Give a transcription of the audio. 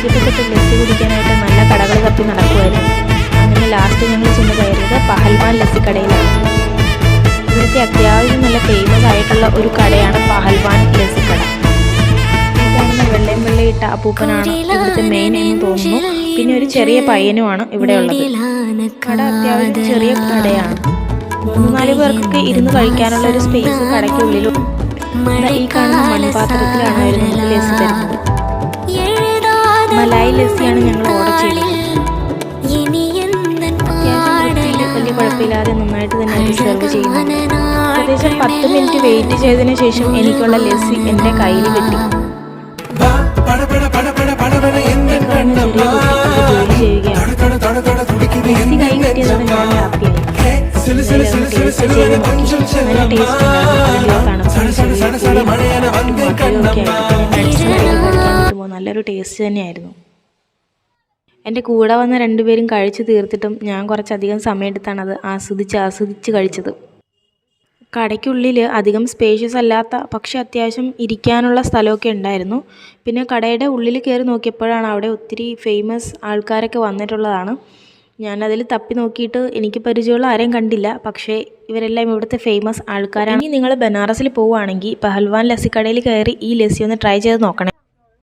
എത്തിയപ്പോൾ ലസ്സി കുടിക്കാനായിട്ട് നല്ല കടകൾ തപ്പി നടക്കുമായിരുന്നു. അങ്ങനെ ലാസ്റ്റ് ഞങ്ങൾ ചെന്ന് കയറിയത് പഹൽവാൻ ലസ്സി കടയിലാണ്. ഇവിടുത്തെ അത്യാവശ്യം നല്ല ഫേമസ് ആയിട്ടുള്ള ഒരു കടയാണ് പഹൽവാൻ ലസ്സി കട. ഈ കാണുന്ന വെള്ളയും വെള്ളയിട്ട അപ്പൂപ്പനാണ് ഇവിടുത്തെ മെയിൻ എന്ന് തോന്നുന്നു. പിന്നെ ഒരു ചെറിയ പയ്യനുമാണ് ഇവിടെ ഉള്ളത്. കട അത്യാവശ്യം ചെറിയ കടയാണ്. 3-4 പേർക്കൊക്കെ ഇരുന്ന് കഴിക്കാനുള്ള ഒരു സ്പേസ് കടയ്ക്കുള്ളിലും. ഈ കാണുന്ന മൺപാത്രത്തിലാണ് അവർ നമുക്ക് ലസ്സി തരുന്നത്. മലായി ലസ്സിയാണ് ഞങ്ങൾ ഓർഡർ ചെയ്തത്. അത്യാവശ്യം വലിയ കുഴപ്പമില്ലാതെ നന്നായിട്ട് തന്നെ അത് സെർവ് ചെയ്യുന്നുണ്ട്. ഏകദേശം 10 മിനിറ്റ് വെയിറ്റ് ചെയ്തതിന് ശേഷം എനിക്കുള്ള ലസ്സി എൻ്റെ കയ്യിൽ കിട്ടി. ജോലി ചെയ്യുകയാണ്. ലസ്സി കൈ കിട്ടിയതോടെ ഞാൻ ഹാപ്പിയായി. നല്ലൊരു ടേസ്റ്റ് തന്നെയായിരുന്നു. എൻ്റെ കൂടെ വന്ന 2 പേരും കഴിച്ചു തീർത്തിട്ടും ഞാൻ കുറച്ചധികം സമയമെടുത്താണ് അത് ആസ്വദിച്ച് കഴിച്ചത്. കടയ്ക്കുള്ളിൽ അധികം സ്പേഷ്യസ് അല്ലാത്ത പക്ഷെ അത്യാവശ്യം ഇരിക്കാനുള്ള സ്ഥലമൊക്കെ ഉണ്ടായിരുന്നു. പിന്നെ കടയുടെ ഉള്ളിൽ കയറി നോക്കിയപ്പോഴാണ് അവിടെ ഒത്തിരി ഫേമസ് ആൾക്കാരൊക്കെ വന്നിട്ടുള്ളതാണ്. ഞാനതിൽ തപ്പി നോക്കിയിട്ട് എനിക്ക് പരിചയമുള്ള ആരെയും കണ്ടില്ല. പക്ഷേ ഇവരെല്ലാം ഇവിടുത്തെ ഫേമസ് ആൾക്കാരാണ്. ഇനി നിങ്ങൾ ബനാറസിൽ പോവുകയാണെങ്കിൽ പഹൽവാൻ ലസ്സി കടയിൽ കയറി ഈ ലസ്സി ഒന്ന് ട്രൈ ചെയ്ത് നോക്കണേ.